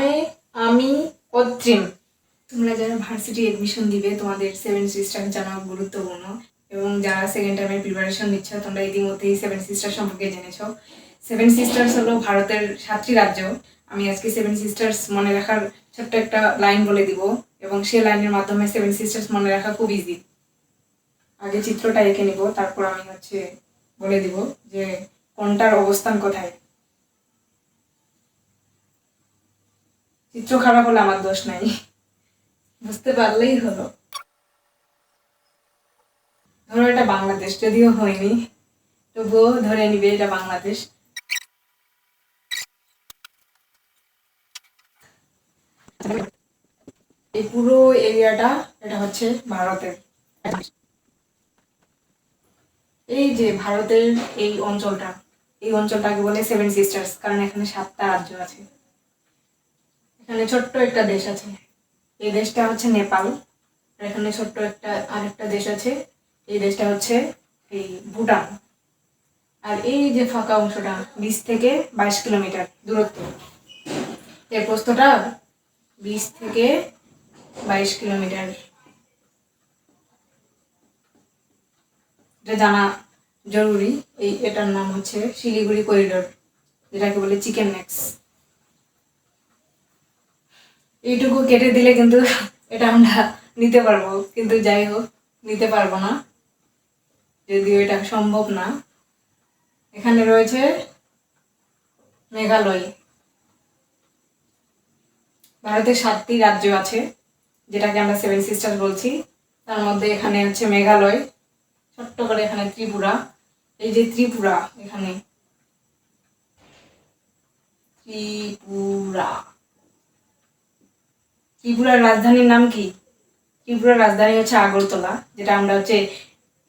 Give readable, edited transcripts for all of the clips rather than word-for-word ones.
নামে আমি অত্রিম। তোমরা যারা ভার্সিটি এডমিশন দিবে তোমাদের 7 সিস্টার জানা গুরুত্বপূর্ণ, এবং যারা সেকেন্ড টাইমের প্রিপারেশন নিচ্ছ তোমরা ইতিমধ্যেই 7 সিস্টার সম্পর্কে জেনেছো। 7 সিস্টার্স হলো ভারতের 7টি রাজ্য। আমি আজকে 7 সিস্টার্স মনে রাখার ছোট্ট একটা লাইন বলে দিব, এবং সেই লাইনের মাধ্যমে 7 সিস্টার্স মনে রাখা খুব ইজি। আগে চিত্রটা এঁকে নিব, তারপর আমি বলে দিব যে কোনটার অবস্থান কোথায়। চিত্র খারাপ হলে আমার দোষ নাই, বুঝতে পারলেই হলো। ধরো এটা বাংলাদেশ, যদিও হয়নি তবুও ধরে নিবে এটা বাংলাদেশ। এই পুরো এরিয়াটা এটা হচ্ছে ভারতের। এই যে ভারতের এই অঞ্চলটাকে বলে 7 সিস্টার্স, কারণ এখানে 7টা রাজ্য আছে। এখানে ছোট্ট একটা দেশ আছে, এই দেশটা হচ্ছে নেপাল। আর এখানে ছোট্ট একটা আরেকটা দেশ আছে, এই দেশটা হচ্ছে এই ভুটান। আর এই যে ফাঁকা অংশটা 20 থেকে 22 কিলোমিটার দূরত্ব, এর প্রস্থটা 20 থেকে 22 কিলোমিটার। এটা জানা জরুরি। এটার নাম হচ্ছে শিলিগুড়ি করিডোর, যেটাকে বলে চিকেন নেক্স। এইটুকু কেটে দিলে কিন্তু এটা আমরা নিতে পারবো, কিন্তু যাই হোক নিতে পারবো না, যদিও এটা সম্ভব না। এখানে রয়েছে মেঘালয়। ভারতের 7টি রাজ্য আছে, যেটাকে আমরা 7 সিস্টার বলছি। তার মধ্যে এখানে হচ্ছে মেঘালয়, ছোট্ট করে এখানে ত্রিপুরা। এই যে ত্রিপুরা, এখানে ত্রিপুরার রাজধানীর নাম কি? ত্রিপুরার রাজধানী হচ্ছে আগরতলা, যেটা আমরা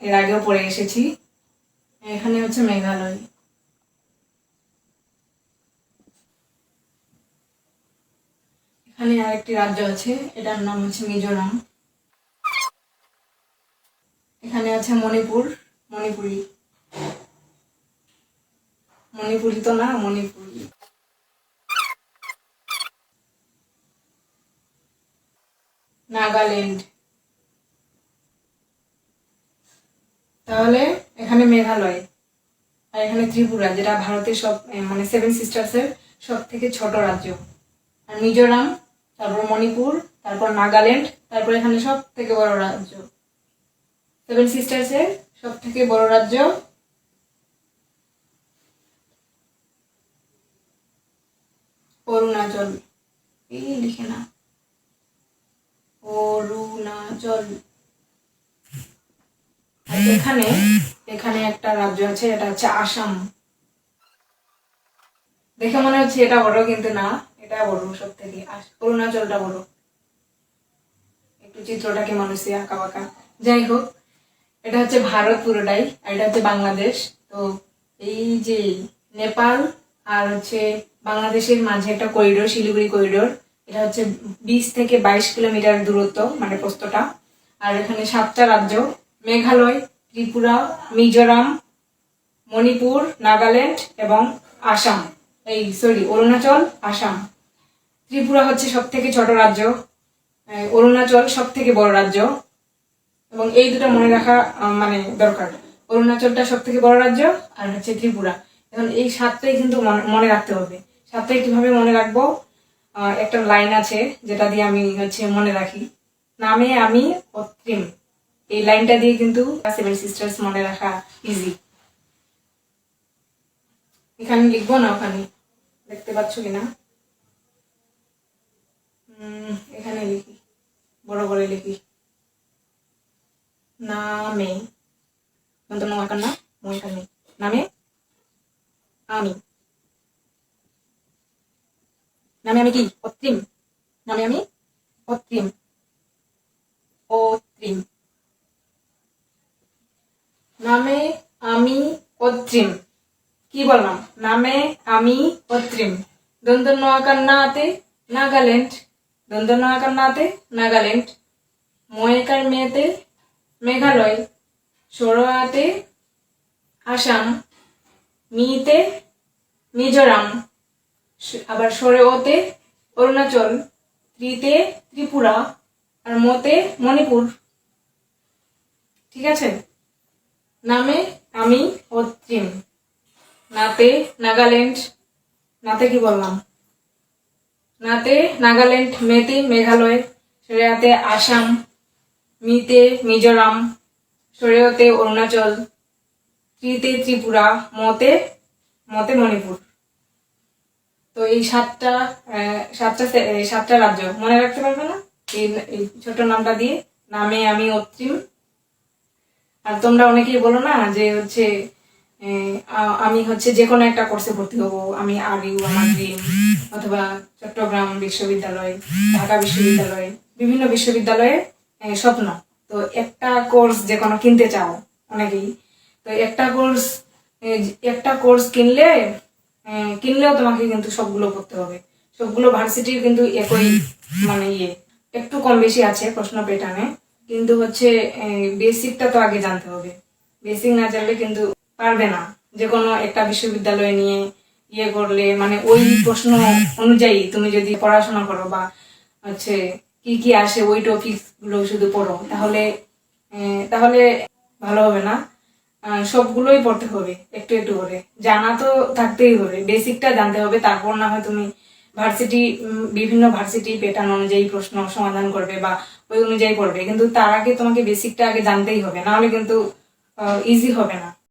এর আগেও পড়ে এসেছি। এখানে হচ্ছে মেঘালয়। এখানে আরেকটি রাজ্য আছে, এটার নাম হচ্ছে মিজোরাম। এখানে আছে মণিপুরি তো না, মণিপুরি। নাগাল্যান্ড। তাহলে এখানে মেঘালয়, আর এখানে ত্রিপুরা, যেটা ভারতের মানে 7 সিস্টার্সের সব থেকে ছোট রাজ্য। আর মিজোরাম, তারপর মণিপুর, তারপর নাগাল্যান্ড, তারপর এখানে সব থেকে বড় রাজ্য। 7 সিস্টার্সের সব থেকে বড় রাজ্য অরুণাচল। এই লিখে না, অরুণাচল। এখানে এখানে একটা রাজ্য আছে, এটা হচ্ছে আসাম। দেখে মনে হচ্ছে এটা বড়, কিন্তু না, এটা বড় সব থেকে, অরুণাচলটা বড়। একটু চিত্রটাকে মানুষই আঁকা বাঁকা, যাই হোক। এটা হচ্ছে ভারত পুরোটাই, আর এটা হচ্ছে বাংলাদেশ। তো এই যে নেপাল আর হচ্ছে বাংলাদেশের মাঝে একটা করিডোর, শিলিগুড়ি করিডোর। এটা হচ্ছে 20 থেকে 22 কিলোমিটার দূরত্ব, মানে প্রস্থটা। আর এখানে 7টা রাজ্য, মেঘালয়, ত্রিপুরা, মিজোরাম, মণিপুর, নাগাল্যান্ড এবং আসাম। অরুণাচল, আসাম। ত্রিপুরা হচ্ছে সব থেকে ছোট রাজ্য, অরুণাচল সব থেকে বড় রাজ্য। এবং এই দুটো মনে রাখা মানে দরকার। অরুণাচলটা সব থেকে বড় রাজ্য, আর হচ্ছে ত্রিপুরা। এখন এই 7টাই কিন্তু মনে রাখতে হবে। 7টাই কিভাবে মনে রাখবো? একটা লাইন আছে, যেটা দিয়ে আমি মনে রাখি, নামে আমি অত্রিম। এই লাইনটা দিয়ে কিন্তু 7 সিস্টার্স মনে রাখা ইজি। এখানে লিখবো না, ওখানে দেখতে পাচ্ছ কিনা, এখানে লিখি, বড় করে লিখি। নামে, নামে আমি, নামে আমি কি? অত্রিম। নামে আমি অত্রিম, অত্রিম। নামে আমি অত্রিম। কি বললাম? নামে আমি অত্রিম। দন্ত নোয়াকান্নাতে নাগাল্যান্ড, দন্ত নোয়াকান্নাতে নাগাল্যান্ড। ময়েকার মেয়েতে মেঘালয়, সরোয়াতে আসাম, মিতে মিজোরাম, আবার সরে ওতে অরুণাচল, ত্রিতে ত্রিপুরা, আর মতে মণিপুর। ঠিক আছে। নামে আমি অত্রিম, নাতে নাগাল্যান্ড, নাতে কি বললাম, নাতে নাগাল্যান্ড, মেতে মেঘালয়, সরেয়াতে আসাম, মিতে মিজোরাম, সরেয়তে অরুণাচল, ত্রিতে ত্রিপুরা, মতে মতে মণিপুর। তো এই সাতটা রাজ্য মনে রাখতে পারবে না এই ছোট নামটা দিয়ে? নামে আমি অত্রিম। আর তোমরা অনেকেই বলো না যে হচ্ছে আমি হচ্ছে যে কোনো একটা কোর্সে ভর্তি হবো, আমি আরইউ আমার ড্রিম, অথবা চট্টগ্রাম বিশ্ববিদ্যালয়, ঢাকা বিশ্ববিদ্যালয়, বিভিন্ন বিশ্ববিদ্যালয়ে স্বপ্ন। তো একটা কোর্স যে কোনো কিনতে চাও অনেকেই, তো একটা কোর্স কিনলেও তোমাকে কিন্তু সবগুলো করতে হবে। সবগুলো ভার্সিটির কিন্তু একই মানে একটু কম বেশি আছে প্রশ্ন প্যাটার্নে, কিন্তু হচ্ছে বেসিকটা তো আগে জানতে হবে। বেসিক না জানলে কিন্তু পারবে না যে কোনো একটা বিশ্ববিদ্যালয় নিয়ে করলে, মানে ওই প্রশ্ন অনুযায়ী তুমি যদি পড়াশোনা করো বা হচ্ছে কি কি আসে ওই টপিকস গুলো শুধু পড়ো, তাহলে ভালো হবে না। সবগুলোই পড়তে হবে একটু একটু করে, জানা তো থাকতেই হবে, বেসিকটা জানতে হবে। তারপর না হয় তুমি বিভিন্ন ভার্সিটি প্যাটার্ন অনুযায়ী প্রশ্ন সমাধান করবে বা ওই অনুযায়ী পড়বে, কিন্তু তার আগে তোমাকে বেসিকটা আগে জানতেই হবে, না হলে কিন্তু ইজি হবে না।